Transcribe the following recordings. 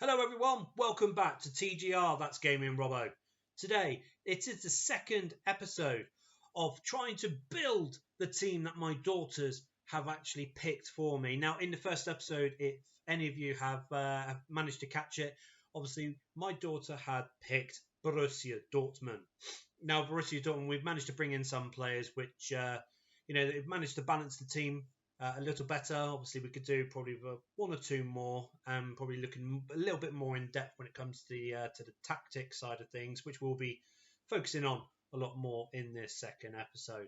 Hello everyone, welcome back to TGR, that's Gaming Robo. Today, it is the second episode of trying to build the team that my daughters have actually picked for me. Now, in the first episode, if any of you have managed to catch it, obviously my daughter had picked Borussia Dortmund. Now, Borussia Dortmund, we've managed to bring in some players which, they've managed to balance the team a little better. Obviously, we could do probably one or two more, and probably looking a little bit more in depth when it comes to the tactics side of things, which we'll be focusing on a lot more in this second episode.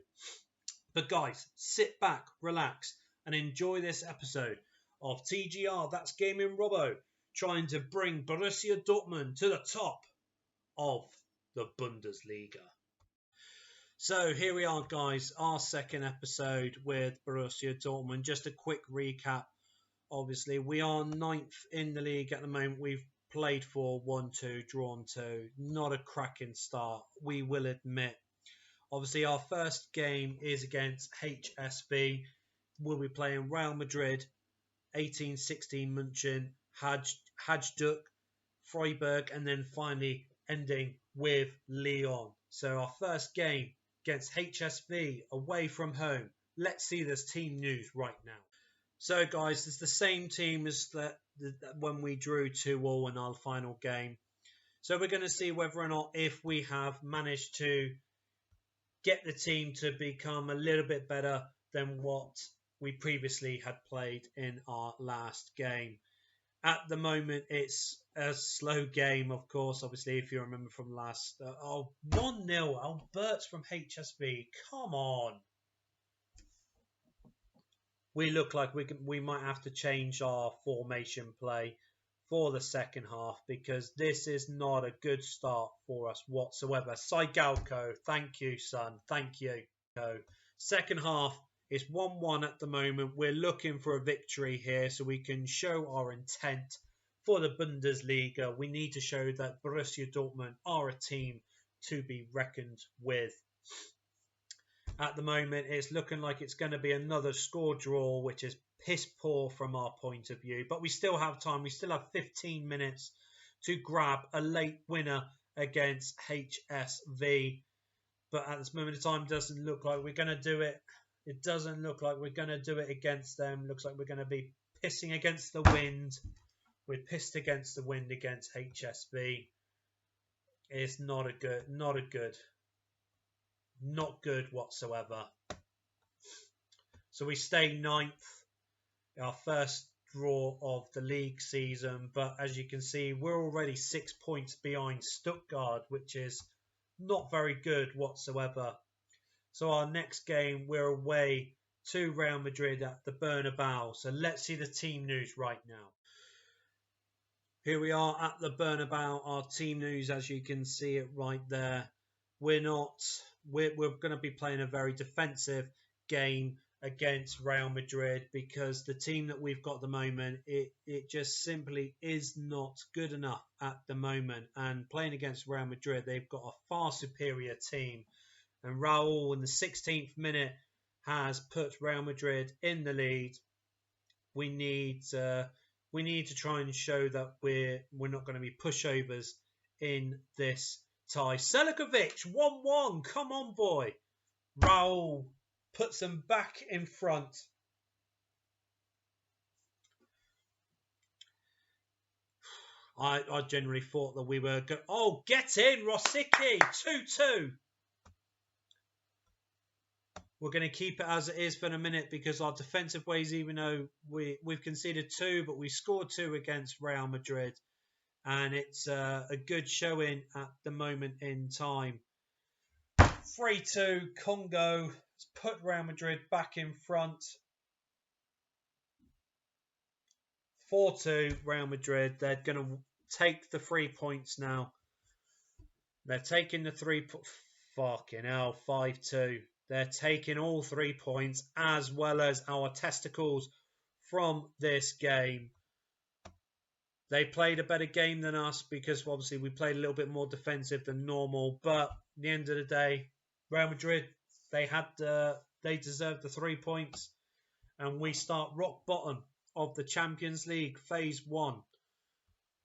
But guys, sit back, relax, and enjoy this episode of TGR, that's Gaming Robo, trying to bring Borussia Dortmund to the top of the Bundesliga. So here we are, guys, our second episode with Borussia Dortmund. Just a quick recap. Obviously, we are 9th in the league at the moment. We've played for 1-2, drawn 2. Not a cracking start, we will admit. Obviously, our first game is against HSV. We'll be playing Real Madrid, 18-16 Munchen, Hajduk, Freiburg, and then finally ending with Lyon. So our first game against HSV away from home. Let's see this team news right now. So guys, it's the same team as when we drew 2-2 in our final game. So we're going to see whether or not if we have managed to get the team to become a little bit better than what we previously had played in our last game. At the moment, it's a slow game, of course. Obviously, if you remember from last... 1-0. Albert's from HSV. Come on. We look like we might have to change our formation play for the second half, because this is not a good start for us whatsoever. Tsigalko, thank you, son. Thank you. Second half is 1-1 at the moment. We're looking for a victory here so we can show our intent for the Bundesliga. We need to show that Borussia Dortmund are a team to be reckoned with. At the moment, it's looking like it's going to be another score draw, which is piss poor from our point of view. But we still have time. We still have 15 minutes to grab a late winner against HSV. But at this moment in time, it doesn't look like we're going to do it. It doesn't look like we're going to do it against them. Looks like we're going to be pissing against the wind. We're pissed against the wind against HSV. It's not good whatsoever. So we stay 9th, our first draw of the league season. But as you can see, we're already 6 points behind Stuttgart, which is not very good whatsoever. So our next game, we're away to Real Madrid at the Bernabeu. So let's see the team news right now. Here we are at the Bernabeu. Our team news, as you can see it right there. We're going to be playing a very defensive game against Real Madrid, because the team that we've got at the moment, it just simply is not good enough at the moment. And playing against Real Madrid, they've got a far superior team. And Raul in the 16th minute has put Real Madrid in the lead. We need to try and show that we're not going to be pushovers in this tie. Selikovic, 1-1. Come on, boy. Raul puts them back in front. I generally thought that we were... Oh, get in, Rosicky. 2-2. We're going to keep it as it is for a minute, because our defensive ways, even though we've conceded 2, but we scored 2 against Real Madrid. And it's a good showing at the moment in time. 3-2, Congo has put Real Madrid back in front. 4-2, Real Madrid. They're going to take the 3 points now. They're taking the 3 points. Fucking hell, 5-2. They're taking all 3 points, as well as our testicles from this game. They played a better game than us, because obviously we played a little bit more defensive than normal. But at the end of the day, Real Madrid, they deserved the 3 points. And we start rock bottom of the Champions League Phase 1.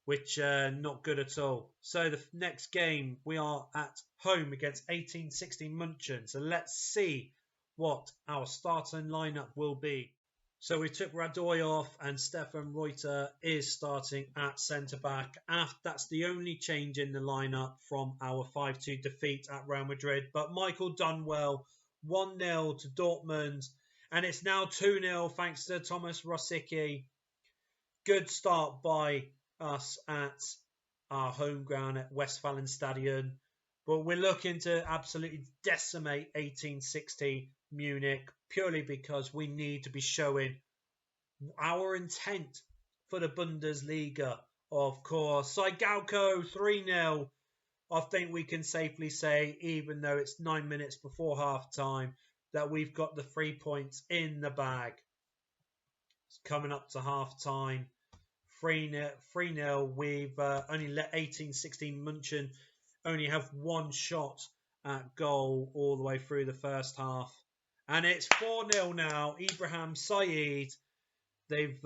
which not good at all. So the next game, we are at home against 1860 Munchen. So let's see what our starting lineup will be. So we took Radoy off and Stefan Reuter is starting at centre-back. That's the only change in the lineup from our 5-2 defeat at Real Madrid. But Michael Dunwell, 1-0 to Dortmund. And it's now 2-0 thanks to Thomas Rosicky. Good start by us at our home ground at Westfalenstadion. But we're looking to absolutely decimate 1860 Munich purely because we need to be showing our intent for the Bundesliga, of course. Tsigalko 3-0. I think we can safely say, even though it's 9 minutes before half-time, that we've got the 3 points in the bag. It's coming up to half-time. 3-0. We've only let 1860 Munchen only have one shot at goal all the way through the first half. And it's 4-0 now. Ibrahim Said. They've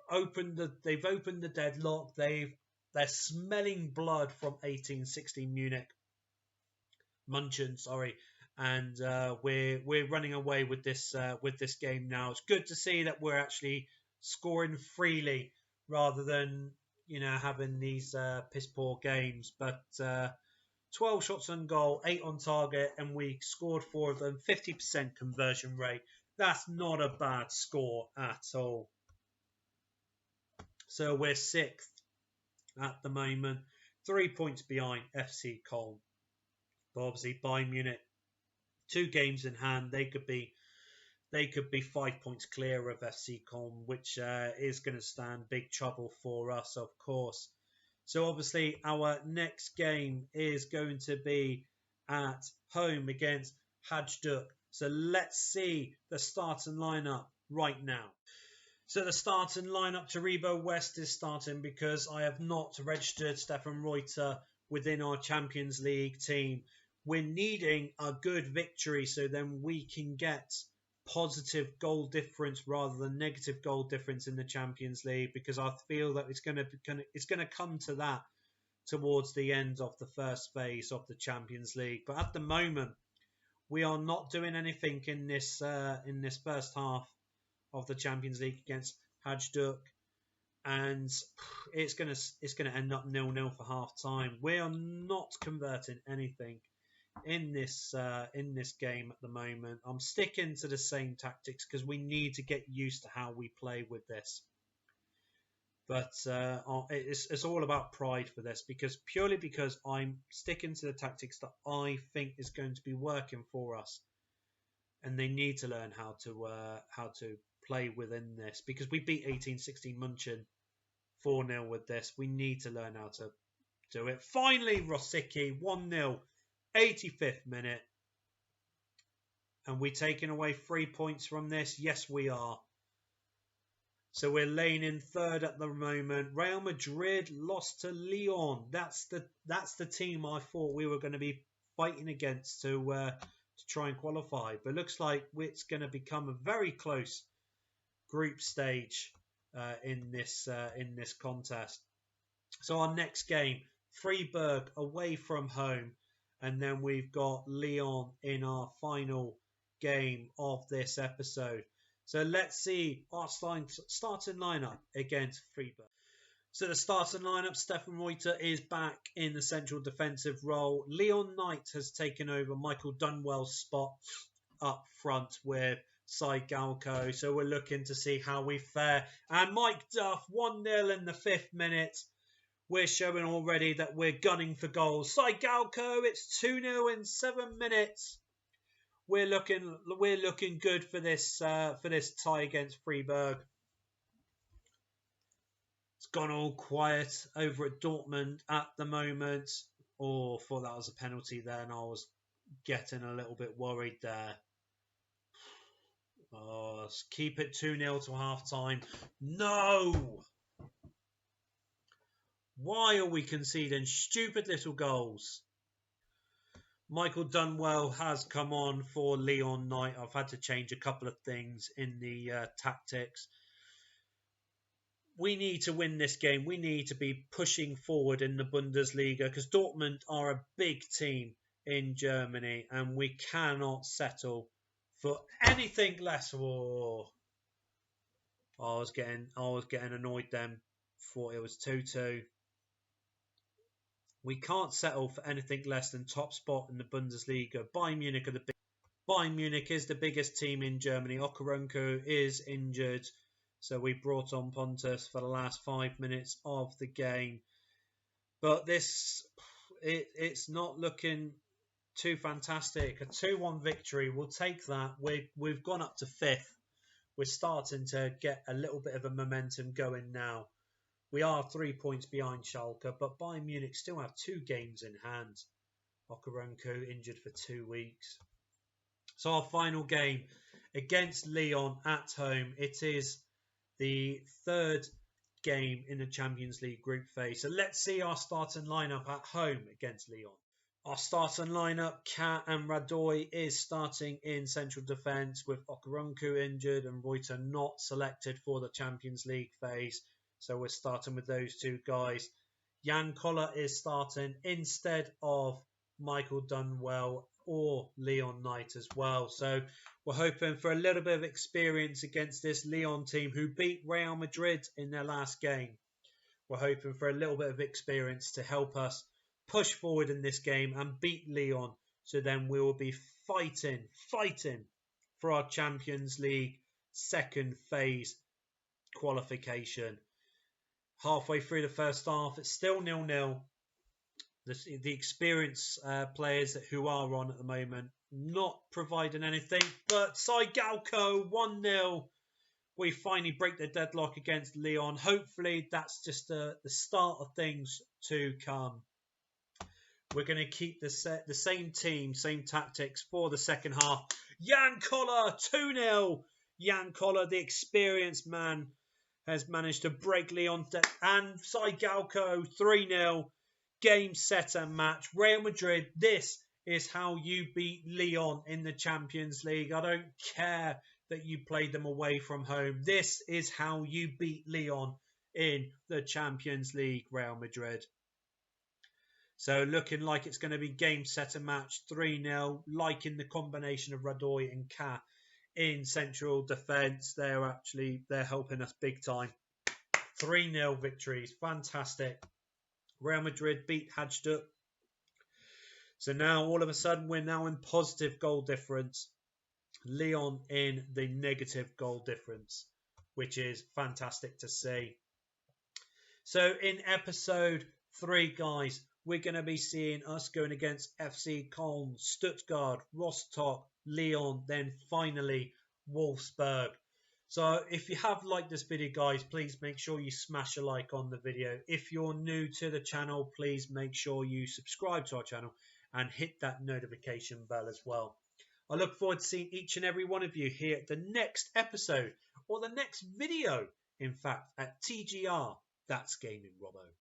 opened the deadlock. They're smelling blood from 1860 Munchen, sorry. And we're running away with this game now. It's good to see that we're actually scoring freely rather than having these piss poor games. But 12 shots on goal, 8 on target, and we scored 4 of them. 50% conversion rate. That's not a bad score at all. So we're 6th at the moment, 3 points behind FC Köln. But obviously Bayern Munich, 2 games in hand. They could be 5 points clear of FC Köln, which is going to stand big trouble for us, of course. So obviously our next game is going to be at home against Hajduk. So let's see the starting lineup right now. So the starting lineup, Taribo West is starting because I have not registered Stefan Reuter within our Champions League team. We're needing a good victory so then we can get positive goal difference rather than negative goal difference in the Champions League, because I feel that it's going to come to that towards the end of the first phase of the Champions League. But at the moment, we are not doing anything in this first half of the Champions League against Hajduk, and it's gonna end up 0-0 for half time. We are not converting anything in this game at the moment. I'm sticking to the same tactics because we need to get used to how we play with this. But it's all about pride for this, purely because I'm sticking to the tactics that I think is going to be working for us, and they need to learn how to play within this, because we beat 1860 Munchen 4-0 with this. We need to learn how to do it. Finally, Rosicky 1-0, 85th minute, and we're taking away 3 points from this. Yes, we are. So we're laying in third at the moment. Real Madrid lost to Lyon. That's the team I thought we were going to be fighting against to try and qualify. But it looks like it's going to become a very close group stage in this contest. So our next game, Freiburg away from home, and then we've got Lyon in our final game of this episode. So let's see our starting lineup against Freiburg. So the starting lineup, Stefan Reuter is back in the central defensive role. Leon Knight has taken over Michael Dunwell's spot up front with Tsigalko. So we're looking to see how we fare. And Mike Duff, 1-0 in the 5th minute. We're showing already that we're gunning for goals. Tsigalko, it's 2-0 in 7 minutes. We're looking good for this tie against Freiburg. It's gone all quiet over at Dortmund at the moment. Oh, I thought that was a penalty there, and I was getting a little bit worried there. Oh, let's keep it 2-0 to half time. No! Why are we conceding stupid little goals? Michael Dunwell has come on for Leon Knight. I've had to change a couple of things in the tactics. we need to win this game. We need to be pushing forward in the Bundesliga because Dortmund are a big team in Germany and we cannot settle for anything less. Oh, I was getting annoyed then. Thought it was 2-2. We can't settle for anything less than top spot in the Bundesliga. Bayern Munich is the biggest team in Germany. Okoronkwo is injured, so we brought on Pontus for the last 5 minutes of the game. But it's not looking too fantastic. A 2-1 victory, we'll take that. We've gone up to 5th. We're starting to get a little bit of a momentum going now. We are 3 points behind Schalke, but Bayern Munich still have 2 games in hand. Okoronkwo injured for 2 weeks. So our final game against Lyon at home. It is the 3rd game in the Champions League group phase. So let's see our starting lineup at home against Lyon. Our starting lineup, Kat and Radoy, is starting in central defence with Okoronkwo injured and Reuter not selected for the Champions League phase. So we're starting with those 2 guys. Jan Koller is starting instead of Michael Dunwell or Leon Knight as well. So we're hoping for a little bit of experience against this Lyon team who beat Real Madrid in their last game. We're hoping for a little bit of experience to help us push forward in this game and beat Lyon. So then we will be fighting for our Champions League 2nd phase qualification. Halfway through the first half, it's still 0-0. The experienced players who are on at the moment not providing anything, but Tsigalko 1-0. We finally break the deadlock against Lyon. Hopefully that's just the start of things to come. We're going to keep the same team, same tactics for the second half. Jan Koller 2-0. Jan Koller, the experienced man, has managed to break Lyon and Tsigalko 3-0. Game, set and match. Real Madrid, this is how you beat Lyon in the Champions League. I don't care that you played them away from home. This is how you beat Lyon in the Champions League, Real Madrid. So looking like it's going to be game, set and match 3-0. Liking the combination of Radoy and Ka in central defence. They're helping us big time. 3-0 victories. Fantastic. Real Madrid beat Hajduk. So now all of a sudden we're now in positive goal difference. Lyon in the negative goal difference, which is fantastic to see. So in episode 3, guys, we're going to be seeing us going against FC Köln, Stuttgart, Rostock, Lyon, then finally Wolfsburg. So if you have liked this video, guys, please make sure you smash a like on the video. If you're new to the channel, please make sure you subscribe to our channel and hit that notification bell as well. I look forward to seeing each and every one of you here at the next episode or the next video, in fact, at TGR. That's Gaming Robo.